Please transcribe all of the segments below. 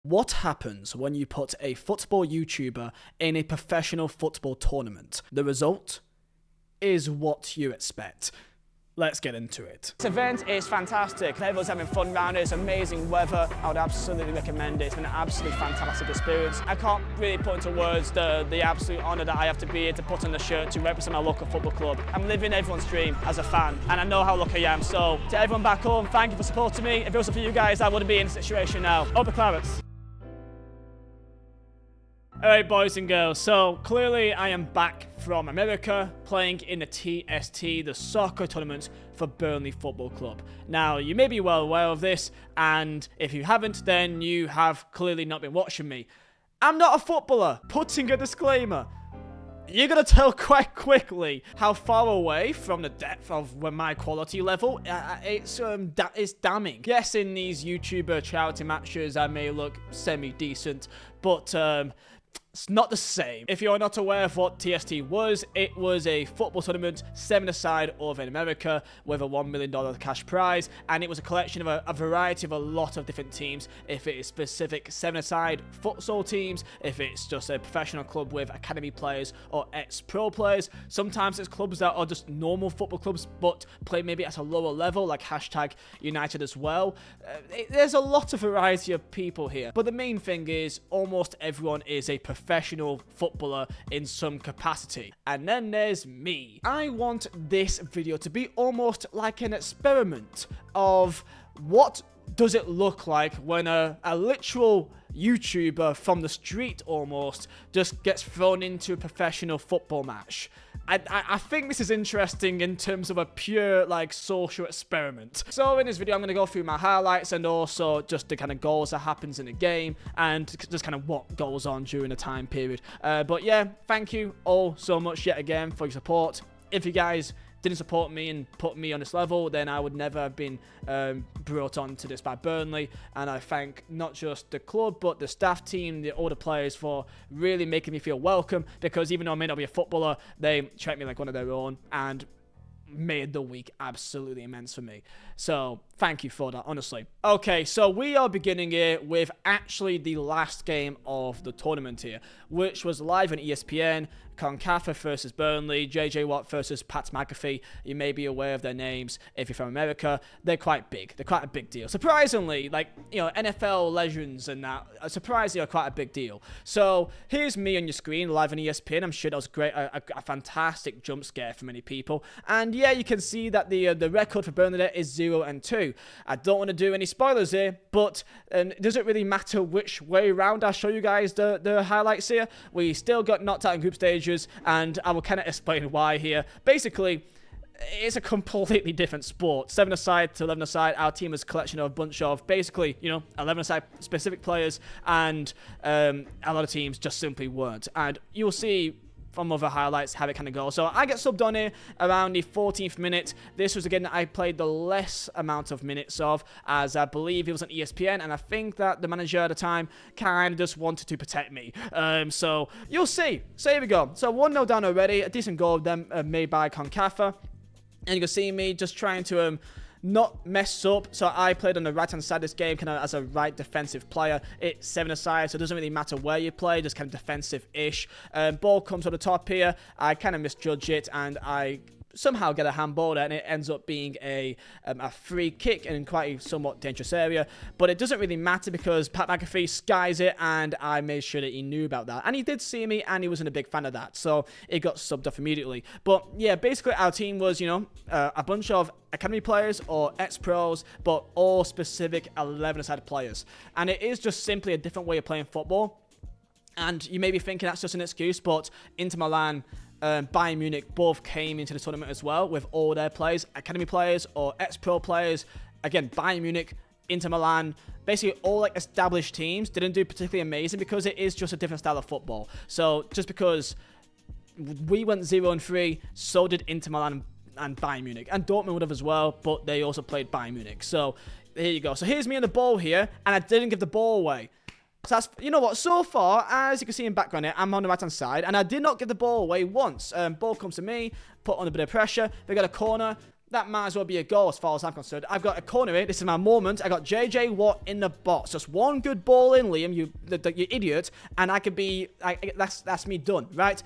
What happens when you put a football YouTuber in a professional football tournament? The result is what you expect. Let's get into it. This event is fantastic. Everyone's having fun around it. It's amazing weather. I would absolutely recommend it. It's been an absolutely fantastic experience. I can't really put into words the absolute honour that I have to be here to put on the shirt to represent my local football club. I'm living everyone's dream as a fan, and I know how lucky I am. So to everyone back home, thank you for supporting me. If it wasn't for you guys, I wouldn't be in this situation now. Up the Clarets. Alright, boys and girls, so clearly I am back from America playing in the TST, the soccer tournament for Burnley Football Club. Now, you may be well aware of this, and if you haven't, then you have clearly not been watching me. I'm not a footballer, putting a disclaimer. You're going to tell quite quickly how far away from the depth of my quality level it's damning. Yes, in these YouTuber charity matches, I may look semi-decent, but it's not the same. If you're not aware of what TST was, it was a football tournament 7-a-side over in America with a $1 million cash prize, and it was a collection of a variety of a lot of different teams. If it is specific 7-a-side futsal teams, if it's just a professional club with academy players or ex-pro players, sometimes it's clubs that are just normal football clubs but play maybe at a lower level, like #United as well. There's a lot of variety of people here, but the main thing is almost everyone is a professional footballer in some capacity. And then there's me. I want this video to be almost like an experiment of what does it look like when a literal YouTuber from the street almost just gets thrown into a professional football match. I think this is interesting in terms of a pure, like, social experiment. So in this video, I'm going to go through my highlights and also just the kind of goals that happens in the game and just kind of what goes on during the time period. But yeah, thank you all so much yet again for your support. If you guys didn't support me and put me on this level, then I would never have been brought on to this by Burnley. And I thank not just the club, but the staff team, all the players for really making me feel welcome, because even though I may not be a footballer, they treat me like one of their own and made the week absolutely immense for me. So thank you for that, honestly. Okay, so we are beginning here with actually the last game of the tournament here, which was live on ESPN. Concacaf versus Burnley, JJ Watt versus Pat McAfee. You may be aware of their names if you're from America. They're quite big. They're quite a big deal. Surprisingly, like, you know, NFL legends and that, surprisingly, are quite a big deal. So here's me on your screen, live on ESPN. I'm sure that was great, a fantastic jump scare for many people. And yeah, you can see that the record for Burnley there is 0-2. I don't want to do any spoilers here, but does it really matter which way around I show you guys the highlights here? We still got knocked out in group stages, and I will kind of explain why here. Basically, it's a completely different sport. 7-a-side to 11-a-side. Our team is a collection of a bunch of basically, you know, 11-a-side specific players, and a lot of teams just simply weren't. And you'll see from other highlights how it kind of goes. So I get subbed on here around the 14th minute. This was again I played the less amount of minutes of, as I believe it was on ESPN, and I think that the manager at the time kind of just wanted to protect me. So you'll see. So here we go. So 1-0 down already. A decent goal then made by Concacaf. And you can see me just trying to not mess up. So I played on the right hand side of this game kind of as a right defensive player. It's 7-a-side, so it doesn't really matter where you play, just kind of defensive-ish. Ball comes on the top here. I kind of misjudge it, and I somehow get a handball there, and it ends up being a free kick in quite a somewhat dangerous area. But it doesn't really matter because Pat McAfee skies it, and I made sure that he knew about that. And he did see me, and he wasn't a big fan of that, so it got subbed off immediately. But yeah, basically our team was, you know, a bunch of academy players or ex-pros, but all specific 11-a-side players. And it is just simply a different way of playing football. And you may be thinking that's just an excuse, but Inter Milan, Bayern Munich both came into the tournament as well with all their players, academy players or ex-pro players. Again, Bayern Munich, Inter Milan, basically all like established teams didn't do particularly amazing because it is just a different style of football. So just because we went 0-3, so did Inter Milan and Bayern Munich, and Dortmund would have as well, but they also played Bayern Munich. So here you go. So here's me on the ball here, and I didn't give the ball away. So that's, you know what, so far, as you can see in background here, I'm on the right-hand side, and I did not give the ball away once. Ball comes to me, put on a bit of pressure, they got a corner, that might as well be a goal as far as I'm concerned. I've got a corner here. This is my moment. I got JJ Watt in the box. Just one good ball in, Liam, you idiot, and I could be, that's me done, right?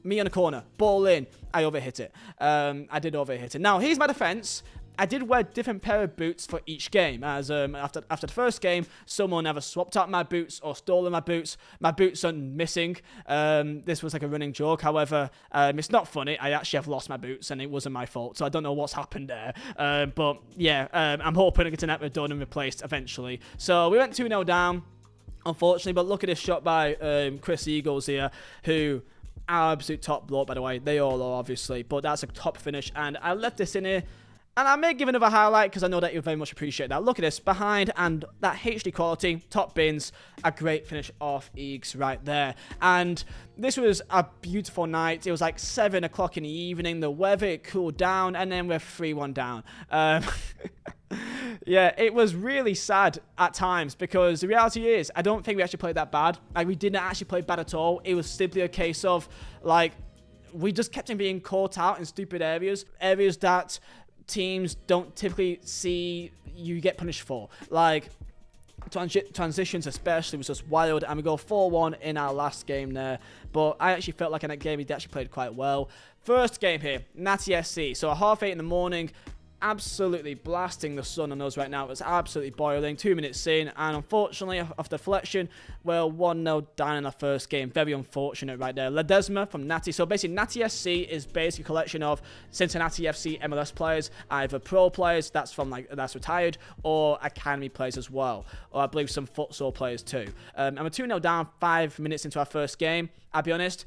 Me on the corner, ball in. I overhit it. I did overhit it. Now, here's my defense. I did wear a different pair of boots for each game, as after the first game, someone either swapped out my boots or stolen my boots. My boots are missing. This was like a running joke. However, it's not funny. I actually have lost my boots, and it wasn't my fault, so I don't know what's happened there. But yeah, I'm hoping to get that done and replaced eventually. So we went 2-0 down, unfortunately, but look at this shot by Chris Eagles here, who... absolute top bloke, by the way. They all are, obviously, but that's a top finish, and I left this in here. And I may give another highlight because I know that you'll very much appreciate that. Look at this, behind, and that HD quality, top bins, a great finish off Eags right there. And this was a beautiful night. It was like 7 o'clock in the evening. The weather, it cooled down, and then we're 3-1 down. Yeah, it was really sad at times because the reality is I don't think we actually played that bad. Like, we didn't actually play bad at all. It was simply a case of, like, we just kept on being caught out in stupid areas that... teams don't typically see you get punished for. Like, transitions especially was just wild, and we go 4-1 in our last game there. But I actually felt like in that game we actually played quite well. First game here, Natty SC. So at 8:30 in the morning, absolutely blasting the sun on us right now. It's absolutely boiling. 2 minutes in, and unfortunately, after deflection, well, 1-0 down in the first game. Very unfortunate right there. Ledesma from Natty. So basically, Natty SC is basically a collection of Cincinnati FC MLS players, either pro players that's retired, or academy players as well, or I believe some futsal players too. And we're 2-0 down 5 minutes into our first game. I'll be honest,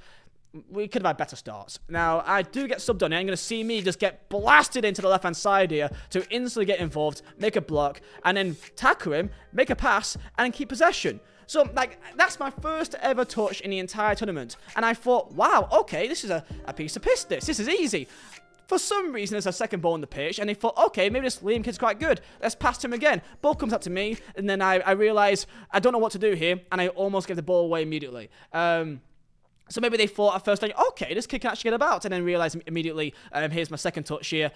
we could have had better starts. Now, I do get subbed on it. I'm going to see me just get blasted into the left-hand side here to instantly get involved, make a block, and then tackle him, make a pass, and keep possession. So, like, that's my first ever touch in the entire tournament. And I thought, wow, okay, this is a piece of piss, this is easy. For some reason, there's a second ball on the pitch, and they thought, okay, maybe this Liam kid's quite good. Let's pass to him again. Ball comes up to me, and then I realise I don't know what to do here, and I almost give the ball away immediately. So maybe they thought at first, like, okay, this kid can actually get about, and then realised immediately, here's my second touch here.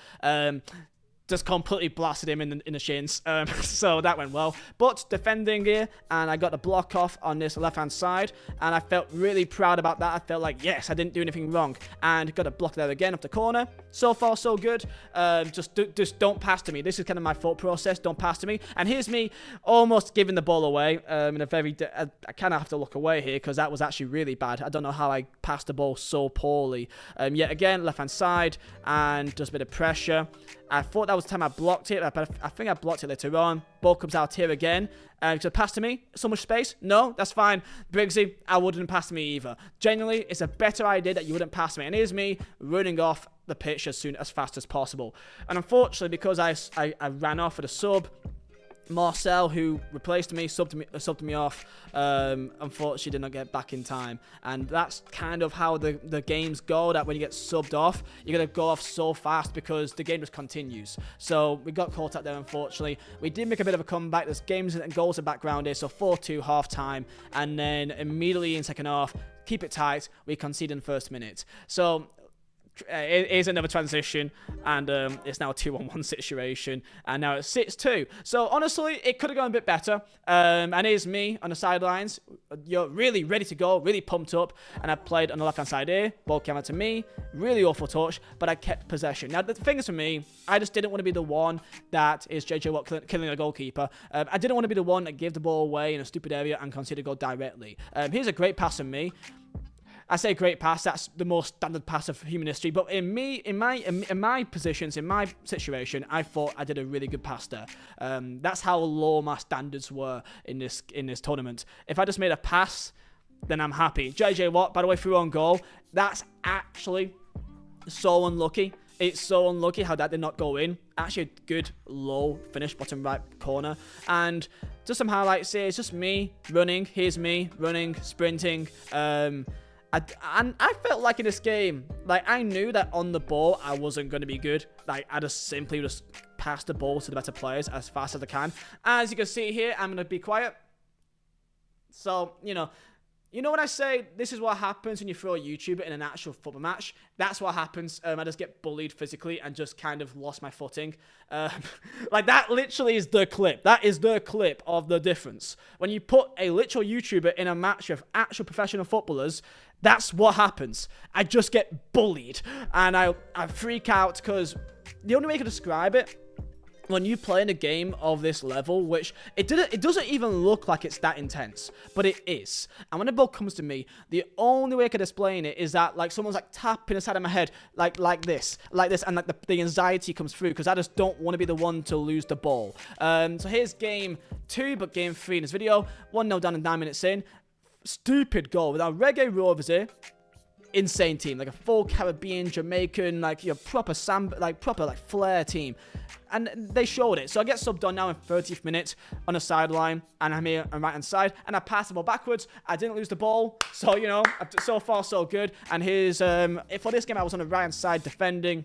Just completely blasted him in the shins. So that went well. But defending here, and I got the block off on this left-hand side, and I felt really proud about that. I felt like, yes, I didn't do anything wrong. And got a block there again off the corner. So far, so good. Just don't pass to me. This is kind of my thought process. Don't pass to me. And here's me almost giving the ball away. In a very... I kind of have to look away here because that was actually really bad. I don't know how I passed the ball so poorly. Yet again, left-hand side, and just a bit of pressure. I thought that was the time I blocked it, but I think I blocked it later on. Ball comes out here again. So pass to me. So much space. No, that's fine. Briggsy, I wouldn't pass to me either. Genuinely, it's a better idea that you wouldn't pass to me. And here's me running off the pitch as fast as possible. And unfortunately, because I ran off with a sub, Marcel, who replaced me, subbed me off, unfortunately did not get back in time. And that's kind of how the games go, that when you get subbed off, you're going to go off so fast because the game just continues. So we got caught out there, unfortunately. We did make a bit of a comeback. There's games and goals in the background here, so 4-2 half-time. And then immediately in second half, keep it tight, we concede in the first minute. So... it is another transition, and it's now a 2-on-1 situation, and now it's 6-2. So honestly, it could have gone a bit better. And here's me on the sidelines. You're really ready to go, really pumped up, and I played on the left-hand side here. Ball came out to me, really awful touch, but I kept possession. Now the thing is for me, I just didn't want to be the one that is JJ Watt killing a goalkeeper. I didn't want to be the one that gave the ball away in a stupid area and conceded a goal directly. Here's a great pass from me. I say great pass, that's the most standard pass of human history, but in my positions, in my situation, I thought I did a really good pass there. That's how low my standards were in this tournament. If I just made a pass, then I'm happy. JJ Watt, by the way, threw on goal. That's actually so unlucky. It's so unlucky how that did not go in. Actually a good low finish, bottom right corner. And just some highlights here. It's just me running. Here's me running, sprinting. I felt like in this game, like I knew that on the ball I wasn't going to be good. Like I just simply passed the ball to the better players as fast as I can. As you can see here, I'm going to be quiet. So, you know, You know when I say this is what happens when you throw a YouTuber in an actual football match? That's what happens. I just get bullied physically and just kind of lost my footing. Like, that literally is the clip. That is the clip of the difference. When you put a literal YouTuber in a match of actual professional footballers, that's what happens. I just get bullied. And I freak out because the only way I can describe it, when you play in a game of this level, which it doesn't even look like it's that intense, but it is. And when a ball comes to me, the only way I can explain it is that like someone's like tapping the side of my head, like this, and like the anxiety comes through because I just don't want to be the one to lose the ball. So here's game 2, but game 3 in this video. 1-0 down and 9 minutes in. Stupid goal without Reggae Rovers. Insane team, like a full Caribbean, Jamaican, like proper flair team. And they showed it. So I get subbed on now in 30th minute on the sideline. And I'm here on right hand side. And I pass the ball backwards. I didn't lose the ball. So, you know, so far so good. And here's, for this game I was on the right hand side defending.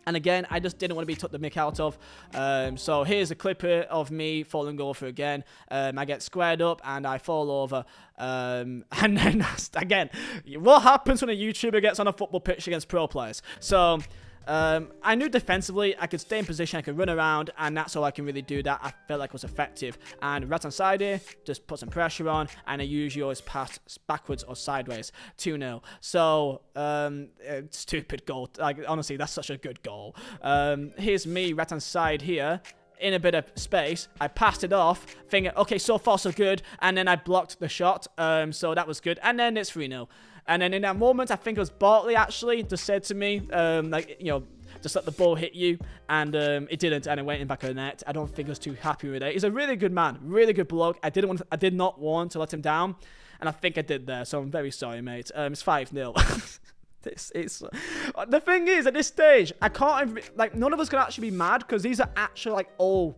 And again, I just didn't want to be took the mick out of. So here's a clip of me falling over again. I get squared up and I fall over. And then, again, what happens when a YouTuber gets on a football pitch against pro players? So I knew defensively I could stay in position, I could run around, and that's all I can really do that I felt like was effective. And right hand side here, just put some pressure on, and I usually always pass backwards or sideways. 2-0. So, stupid goal. Like, honestly, that's such a good goal. Here's me, right hand side here. In a bit of space, I passed it off, thinking, okay, so far so good, and then I blocked the shot, so that was good, and then it's 3-0. And then in that moment, I think it was Bartley actually just said to me, like, you know, just let the ball hit you, and it didn't, and it went in back of the net. I don't think I was too happy with it. He's a really good man, really good bloke. I did not want to let him down, and I think I did there, so I'm very sorry, mate. It's 5-0. The thing is, at this stage, I can't, like, none of us can actually be mad because these are actually, like, all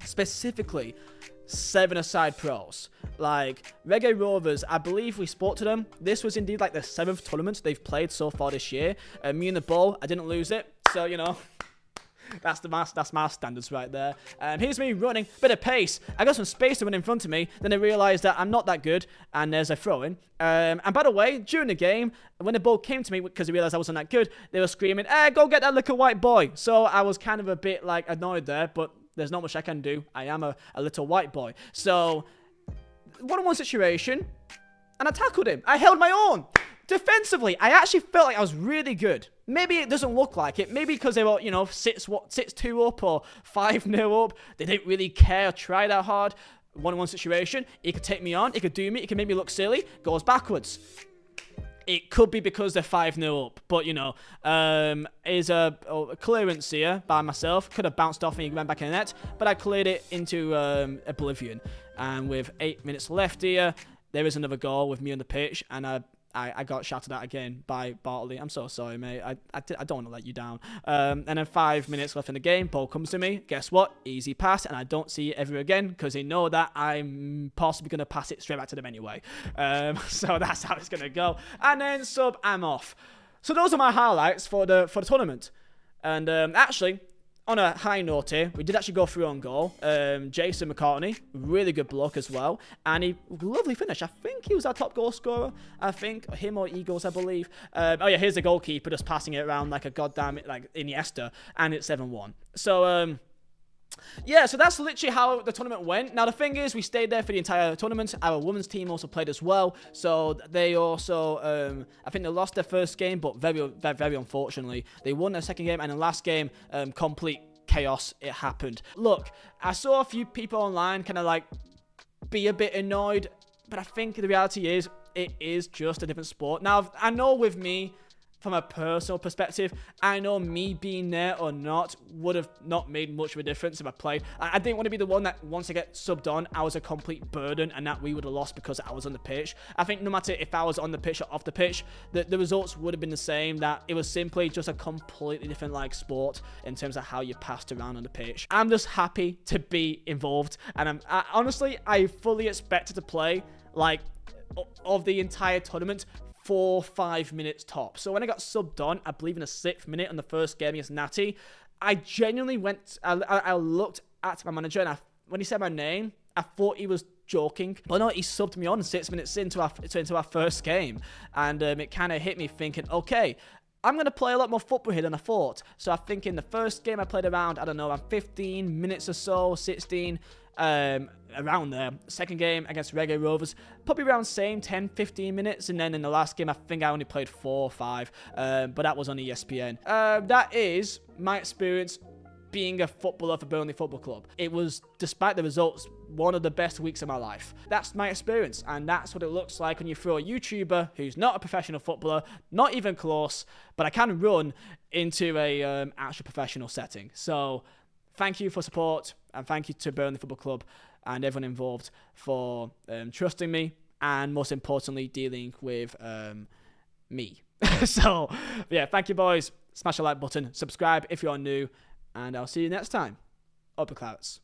specifically 7-a-side pros. Like, Reggae Rovers, I believe we spoke to them. This was indeed, like, the 7th tournament they've played so far this year. Me and the ball, I didn't lose it, so, you know, that's my standards right there. Here's me running, bit of pace. I got some space to run in front of me. Then I realised that I'm not that good, and there's a throw-in. And by the way, during the game, when the ball came to me, because they realised I wasn't that good, they were screaming, "Hey, go get that little white boy." So I was kind of a bit, like, annoyed there, but there's not much I can do. I am a little white boy. So, one-on-one situation, and I tackled him. I held my own. Defensively, I actually felt like I was really good. Maybe it doesn't look like it. Maybe because they were, you know, 6-2 up or 5-0 up. They didn't really care or try that hard. One-on-one situation. He could take me on. He could do me. He could make me look silly. Goes backwards. It could be because they're 5-0 up. But, you know, is a clearance here by myself. Could have bounced off me and went back in the net. But I cleared it into oblivion. And with 8 minutes left here, there is another goal with me on the pitch. And I got shouted at again by Bartley. I'm so sorry, mate. I don't want to let you down. And then 5 minutes left in the game. Ball comes to me. Guess what? Easy pass. And I don't see it ever again because they know that I'm possibly going to pass it straight back to them anyway. So that's how it's going to go. And then sub, I'm off. So those are my highlights for the tournament. And actually, on a high note here, we did actually go through on goal. Jason McCartney, really good bloke as well. And he, lovely finish. I think he was our top goal scorer. I think. Him or Eagles, I believe. Oh yeah, here's the goalkeeper just passing it around like a goddamn, like Iniesta. And it's 7-1. So, yeah, so that's literally how the tournament went. Now, the thing is, we stayed there for the entire tournament. Our women's team also played as well. So they also, I think they lost their first game, but very, very, very unfortunately. They won their second game, and the last game, complete chaos. It happened. Look, I saw a few people online kind of like be a bit annoyed, but I think the reality is, it is just a different sport. Now, I know with me, from a personal perspective, I know me being there or not would have not made much of a difference if I played. I didn't want to be the one that once I get subbed on, I was a complete burden and that we would have lost because I was on the pitch. I think no matter if I was on the pitch or off the pitch, the results would have been the same, that it was simply just a completely different like sport in terms of how you passed around on the pitch. I'm just happy to be involved, and honestly, I fully expected to play like of the entire tournament 4-5 minutes top. So when I got subbed on, I believe in the 6th minute on the first game against Natty, I genuinely went, I looked at my manager, and when he said my name, I thought he was joking. But no, he subbed me on 6 minutes into our first game, and it kind of hit me thinking, okay, I'm going to play a lot more football here than I thought. So I think in the first game I played around, I don't know, around 15 minutes or so, 16, around there. Second game against Reggae Rovers, probably around same 10, 15 minutes. And then in the last game, I think I only played 4 or 5, but that was on ESPN. That is my experience being a footballer for Burnley Football Club. It was, despite the results, one of the best weeks of my life. That's my experience, and that's what it looks like when you throw a YouTuber who's not a professional footballer, not even close, but I can run into a actual professional setting. So thank you for support, and thank you to Burnley Football Club and everyone involved for trusting me, and most importantly, dealing with me. So yeah, thank you, boys. Smash the like button, subscribe if you're new, and I'll see you next time. Upper Clouds.